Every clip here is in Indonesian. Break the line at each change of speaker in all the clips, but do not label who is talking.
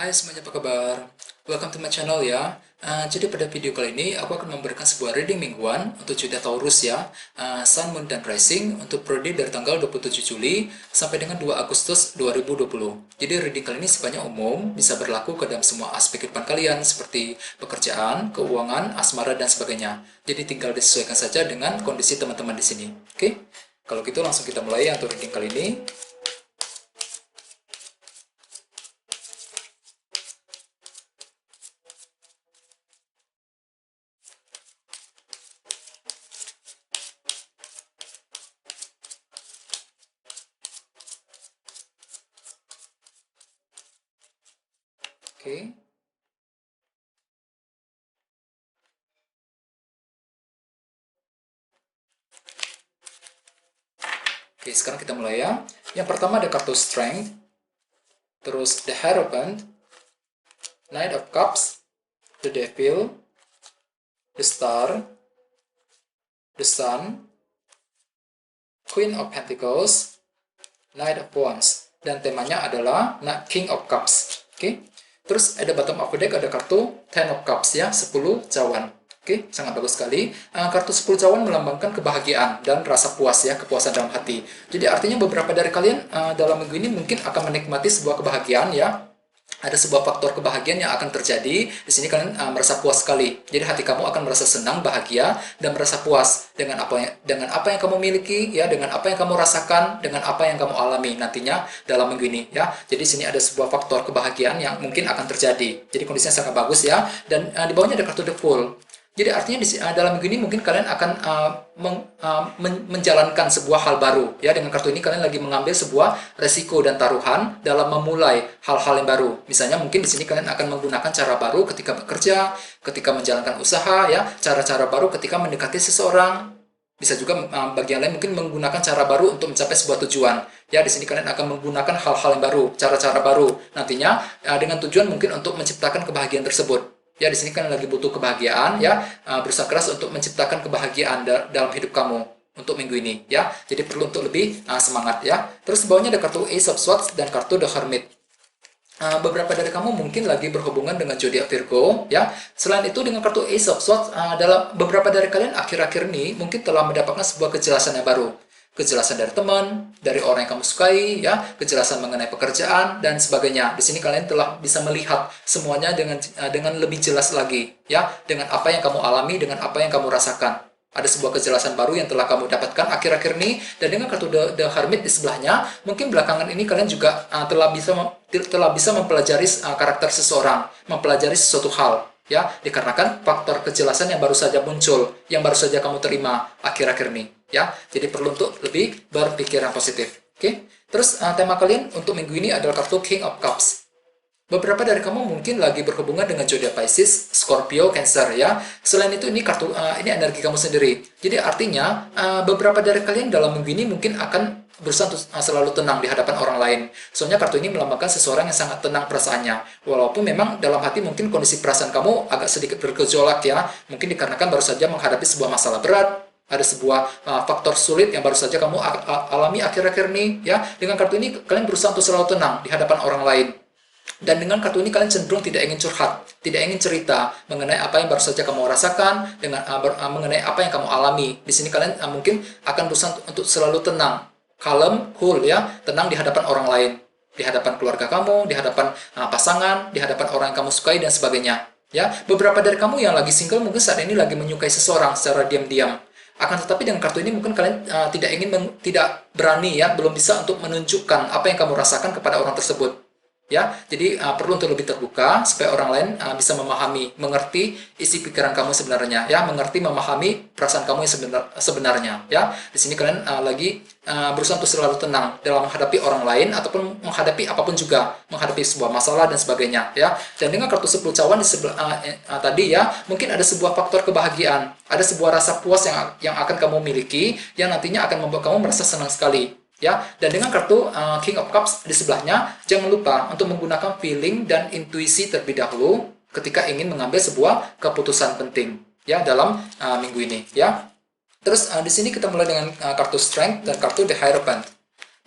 Hai semuanya, apa kabar? Welcome to my channel ya. Jadi pada video kali ini aku akan memberikan sebuah reading mingguan untuk zodiak Taurus ya, Sun, Moon, dan Rising untuk periode dari tanggal 27 Juli sampai dengan 2 Agustus 2020. Jadi reading kali ini sifatnya umum, bisa berlaku ke dalam semua aspek kehidupan kalian seperti pekerjaan, keuangan, asmara, dan sebagainya. Jadi tinggal disesuaikan saja dengan kondisi teman-teman di sini. Oke? Kalau gitu langsung kita mulai ya untuk reading kali ini. Oke. Oke, sekarang kita mulai ya. Yang pertama ada kartu Strength, terus The Hierophant, Knight of Cups, The Devil, The Star, The Sun, Queen of Pentacles, Knight of Wands, dan temanya adalah King of Cups. Oke. Terus ada bottom of the deck ada kartu Ten of Cups ya, 10 cawan. Oke, sangat bagus sekali. Kartu 10 cawan melambangkan kebahagiaan dan rasa puas ya, kepuasan dalam hati. Jadi artinya beberapa dari kalian dalam minggu ini mungkin akan menikmati sebuah kebahagiaan ya. Ada sebuah faktor kebahagiaan yang akan terjadi. Di sini kalian merasa puas sekali. Jadi hati kamu akan merasa senang, bahagia, dan merasa puas dengan apa yang kamu miliki, ya, dengan apa yang kamu rasakan, dengan apa yang kamu alami nantinya dalam minggu ini, ya. Jadi di sini ada sebuah faktor kebahagiaan yang mungkin akan terjadi. Jadi kondisinya sangat bagus ya. Dan di bawahnya ada kartu The Fool. Jadi artinya dalam minggu ini mungkin kalian akan menjalankan sebuah hal baru ya. Dengan kartu ini kalian lagi mengambil sebuah resiko dan taruhan dalam memulai hal-hal yang baru. Misalnya mungkin di sini kalian akan menggunakan cara baru ketika bekerja, ketika menjalankan usaha ya, cara-cara baru ketika mendekati seseorang. Bisa juga bagi yang lain mungkin menggunakan cara baru untuk mencapai sebuah tujuan. Ya, di sini kalian akan menggunakan hal-hal yang baru, cara-cara baru. Nantinya dengan tujuan mungkin untuk menciptakan kebahagiaan tersebut. Ya, di sini kan lagi butuh kebahagiaan ya, berusaha keras untuk menciptakan kebahagiaan dalam hidup kamu untuk minggu ini ya. Jadi perlu untuk lebih semangat ya. Terus bawahnya ada kartu Ace of Swords dan kartu The Hermit. Beberapa dari kamu mungkin lagi berhubungan dengan zodiak Virgo ya. Selain itu dengan kartu Ace of Swords, dalam beberapa dari kalian akhir-akhir ini mungkin telah mendapatkan sebuah kejelasan yang baru. Kejelasan dari teman, dari orang yang kamu sukai, ya, kejelasan mengenai pekerjaan dan sebagainya. Di sini kalian telah bisa melihat semuanya dengan lebih jelas lagi, ya, dengan apa yang kamu alami, dengan apa yang kamu rasakan. Ada sebuah kejelasan baru yang telah kamu dapatkan akhir-akhir ini, dan dengan kartu The Hermit di sebelahnya, mungkin belakangan ini kalian juga telah bisa mempelajari karakter seseorang, mempelajari sesuatu hal. Ya, dikarenakan faktor kejelasan yang baru saja muncul, yang baru saja kamu terima akhir-akhir ini, ya. Jadi perlu untuk lebih berpikiran positif. Oke. Terus tema kalian untuk minggu ini adalah kartu King of Cups. Beberapa dari kamu mungkin lagi berhubungan dengan zodiak Pisces, Scorpio, Cancer ya. Selain itu ini ini energi kamu sendiri. Jadi artinya beberapa dari kalian dalam minggu ini mungkin akan berusaha untuk selalu tenang di hadapan orang lain. Soalnya kartu ini melambangkan seseorang yang sangat tenang perasaannya. Walaupun memang dalam hati mungkin kondisi perasaan kamu agak sedikit bergejolak ya. Mungkin dikarenakan baru saja menghadapi sebuah masalah berat, ada sebuah faktor sulit yang baru saja kamu alami akhir-akhir ini ya. Dengan kartu ini kalian berusaha untuk selalu tenang di hadapan orang lain. Dan dengan kartu ini kalian cenderung tidak ingin curhat, tidak ingin cerita mengenai apa yang baru saja kamu rasakan, mengenai apa yang kamu alami. Di sini kalian mungkin akan berusaha untuk selalu tenang, kalem, cool ya, tenang di hadapan orang lain, di hadapan keluarga kamu, di hadapan pasangan, di hadapan orang yang kamu sukai dan sebagainya. Ya, beberapa dari kamu yang lagi single mungkin saat ini lagi menyukai seseorang secara diam-diam. Akan tetapi dengan kartu ini mungkin kalian tidak berani ya, belum bisa untuk menunjukkan apa yang kamu rasakan kepada orang tersebut. Ya, jadi perlu untuk lebih terbuka supaya orang lain bisa memahami, mengerti isi pikiran kamu sebenarnya, ya, mengerti, memahami perasaan kamu yang sebenarnya, ya. Di sini kalian lagi berusaha untuk selalu tenang dalam menghadapi orang lain ataupun menghadapi apapun juga, menghadapi sebuah masalah dan sebagainya, ya. Dan dengan kartu 10 cawan di sebelah tadi ya, mungkin ada sebuah faktor kebahagiaan, ada sebuah rasa puas yang akan kamu miliki yang nantinya akan membuat kamu merasa senang sekali. Ya, dan dengan kartu King of Cups di sebelahnya, jangan lupa untuk menggunakan feeling dan intuisi terlebih dahulu ketika ingin mengambil sebuah keputusan penting ya dalam minggu ini ya. Terus di sini kita mulai dengan kartu Strength dan kartu The Hierophant.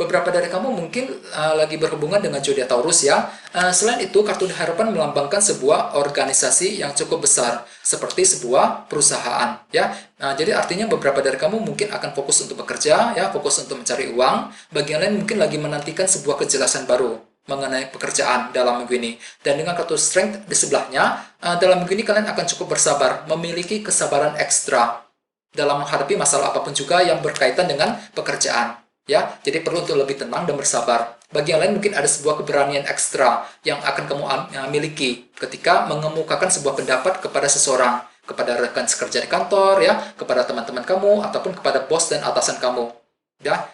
Beberapa dari kamu mungkin lagi berhubungan dengan zodiak Taurus ya. Selain itu, kartu harapan melambangkan sebuah organisasi yang cukup besar, seperti sebuah perusahaan ya. Jadi artinya beberapa dari kamu mungkin akan fokus untuk bekerja ya, fokus untuk mencari uang. Bagian lain mungkin lagi menantikan sebuah kejelasan baru mengenai pekerjaan dalam minggu ini. Dan dengan kartu Strength di sebelahnya, dalam minggu ini kalian akan cukup bersabar, memiliki kesabaran ekstra dalam menghadapi masalah apapun juga yang berkaitan dengan pekerjaan. Ya, jadi perlu untuk lebih tenang dan bersabar. Bagi yang lain mungkin ada sebuah keberanian ekstra yang akan kamu miliki ketika mengemukakan sebuah pendapat kepada seseorang, kepada rekan sekerja di kantor, ya, kepada teman-teman kamu ataupun kepada bos dan atasan kamu, ya,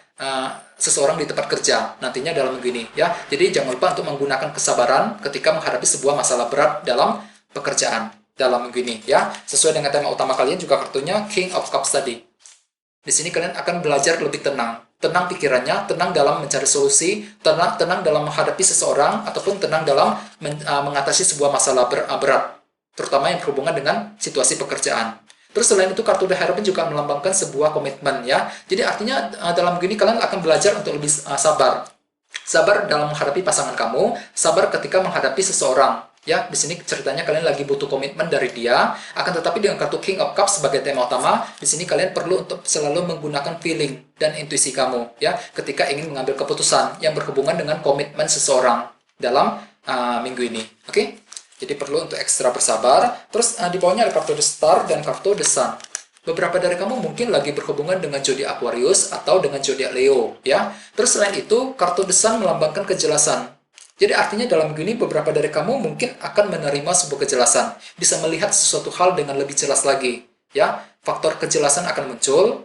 seseorang di tempat kerja nantinya dalam minggu ini, ya. Jadi jangan lupa untuk menggunakan kesabaran ketika menghadapi sebuah masalah berat dalam pekerjaan dalam minggu ini, ya. Sesuai dengan tema utama kalian juga kartunya King of Cups tadi. Di sini kalian akan belajar lebih tenang pikirannya, tenang dalam mencari solusi, tenang dalam menghadapi seseorang, ataupun tenang dalam mengatasi sebuah masalah berat, terutama yang berhubungan dengan situasi pekerjaan. Terus selain itu, kartu The Hierophant juga melambangkan sebuah komitmen ya. Jadi artinya dalam begini kalian akan belajar untuk lebih sabar. Sabar dalam menghadapi pasangan kamu, sabar ketika menghadapi seseorang. Ya, di sini ceritanya kalian lagi butuh komitmen dari dia. Akan tetapi dengan kartu King of Cups sebagai tema utama, di sini kalian perlu untuk selalu menggunakan feeling dan intuisi kamu, ya, ketika ingin mengambil keputusan yang berhubungan dengan komitmen seseorang dalam minggu ini. Oke? Jadi perlu untuk ekstra bersabar. Terus di bawahnya ada kartu The Star dan kartu The Sun. Beberapa dari kamu mungkin lagi berhubungan dengan zodiak Aquarius atau dengan zodiak Leo, ya. Terus selain itu, kartu The Sun melambangkan kejelasan. Jadi artinya dalam minggu ini beberapa dari kamu mungkin akan menerima sebuah kejelasan, bisa melihat sesuatu hal dengan lebih jelas lagi, ya. Faktor kejelasan akan muncul,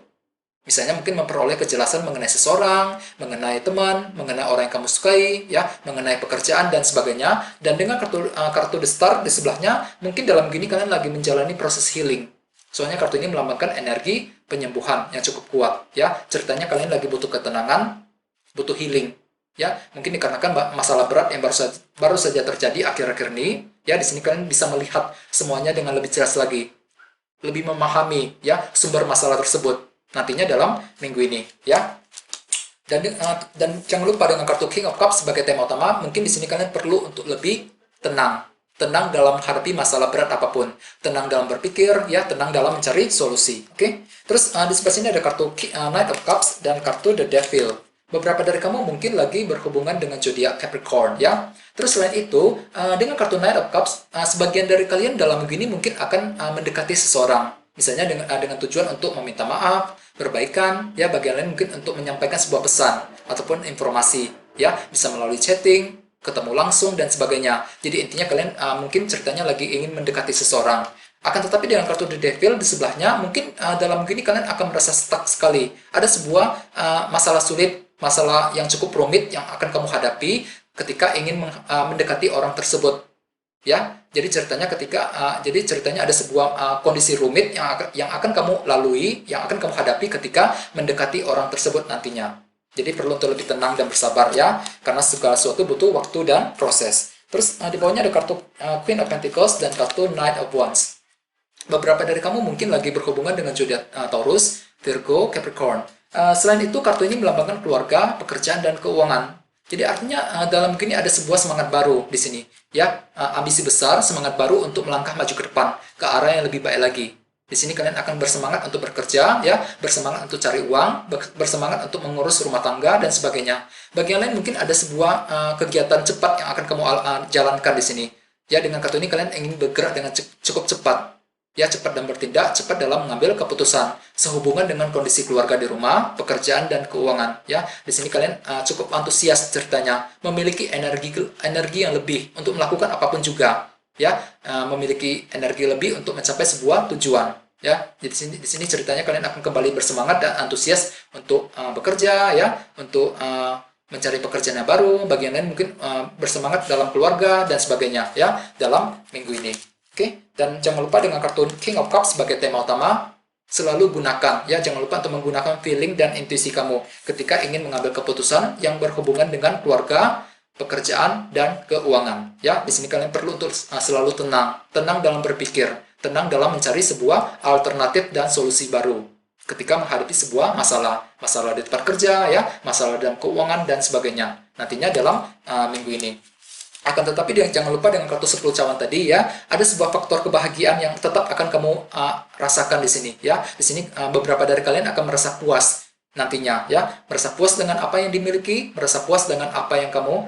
misalnya mungkin memperoleh kejelasan mengenai seseorang, mengenai teman, mengenai orang yang kamu sukai, ya, mengenai pekerjaan dan sebagainya. Dan dengan kartu The Star di sebelahnya, mungkin dalam minggu ini kalian lagi menjalani proses healing. Soalnya kartu ini melambangkan energi penyembuhan yang cukup kuat, ya. Ceritanya kalian lagi butuh ketenangan, butuh healing. Ya, mungkin dikarenakan masalah berat yang baru saja terjadi akhir-akhir ini, ya. Di sini kalian bisa melihat semuanya dengan lebih jelas lagi, lebih memahami, ya, sumber masalah tersebut nantinya dalam minggu ini, ya. Dan jangan lupa dengan kartu King of Cups sebagai tema utama, mungkin di sini kalian perlu untuk lebih tenang dalam menghadapi masalah berat apapun, tenang dalam berpikir, ya, tenang dalam mencari solusi. Oke. Terus di sebelah sini ada kartu Knight of Cups dan kartu The Devil. Beberapa dari kamu mungkin lagi berhubungan dengan zodiak Capricorn, ya. Terus selain itu, dengan kartu Knight of Cups, sebagian dari kalian dalam minggu ini mungkin akan mendekati seseorang. Misalnya dengan tujuan untuk meminta maaf, berbaikan, ya. Bagian lain mungkin untuk menyampaikan sebuah pesan ataupun informasi, ya. Bisa melalui chatting, ketemu langsung, dan sebagainya. Jadi intinya kalian mungkin ceritanya lagi ingin mendekati seseorang. Akan tetapi dengan kartu The Devil di sebelahnya, mungkin dalam minggu ini kalian akan merasa stuck sekali. Ada sebuah masalah sulit, masalah yang cukup rumit yang akan kamu hadapi ketika ingin mendekati orang tersebut, ya. Jadi ceritanya ada sebuah kondisi rumit yang akan kamu lalui, yang akan kamu hadapi ketika mendekati orang tersebut nantinya. Jadi perlu untuk lebih tenang dan bersabar, ya, karena segala sesuatu butuh waktu dan proses. Terus di bawahnya ada kartu Queen of Pentacles dan kartu Knight of Wands. Beberapa dari kamu mungkin lagi berhubungan dengan zodiak Taurus, Virgo, Capricorn. Selain itu, kartu ini melambangkan keluarga, pekerjaan, dan keuangan. Jadi artinya dalam begini ada sebuah semangat baru di sini, ya, ambisi besar, semangat baru untuk melangkah maju ke depan ke arah yang lebih baik lagi. Di sini kalian akan bersemangat untuk bekerja, ya, bersemangat untuk cari uang, bersemangat untuk mengurus rumah tangga dan sebagainya. Bagi yang lain mungkin ada sebuah kegiatan cepat yang akan kamu jalankan di sini. Ya, dengan kartu ini kalian ingin bergerak dengan cukup cepat. Ya, cepat dan bertindak, cepat dalam mengambil keputusan sehubungan dengan kondisi keluarga di rumah, pekerjaan, dan keuangan. Ya, di sini kalian cukup antusias ceritanya, memiliki energi yang lebih untuk melakukan apapun juga. Ya, memiliki energi lebih untuk mencapai sebuah tujuan. Ya, di sini ceritanya kalian akan kembali bersemangat dan antusias untuk bekerja, ya, untuk mencari pekerjaan yang baru. Bagian lain mungkin bersemangat dalam keluarga dan sebagainya, ya, dalam minggu ini. Oke, dan jangan lupa dengan kartu King of Cups sebagai tema utama, selalu gunakan, ya, jangan lupa untuk menggunakan feeling dan intuisi kamu ketika ingin mengambil keputusan yang berhubungan dengan keluarga, pekerjaan, dan keuangan. Ya, di sini kalian perlu untuk selalu tenang dalam berpikir, tenang dalam mencari sebuah alternatif dan solusi baru. ketika menghadapi sebuah masalah, masalah di tempat kerja, ya, masalah dalam keuangan dan sebagainya. Nantinya dalam minggu ini. Akan tetapi jangan lupa dengan kartu 10 cawan tadi, ya, ada sebuah faktor kebahagiaan yang tetap akan kamu rasakan di sini, ya. Di sini beberapa dari kalian akan merasa puas nantinya, ya, merasa puas dengan apa yang dimiliki, merasa puas dengan apa yang kamu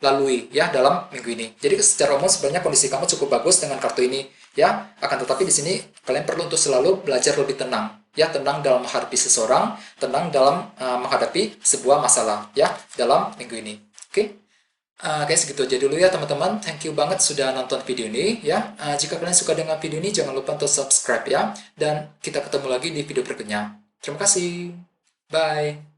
lalui, ya, dalam minggu ini. Jadi secara umum sebenarnya kondisi kamu cukup bagus dengan kartu ini, ya. Akan tetapi di sini kalian perlu untuk selalu belajar lebih tenang, ya, tenang dalam menghadapi seseorang, tenang dalam menghadapi sebuah masalah, ya, dalam minggu ini. Oke. Guys, segitu aja dulu ya teman-teman. Thank you banget sudah nonton video ini, ya. Jika kalian suka dengan video ini, jangan lupa untuk subscribe, ya. Dan kita ketemu lagi di video berikutnya. Terima kasih. Bye.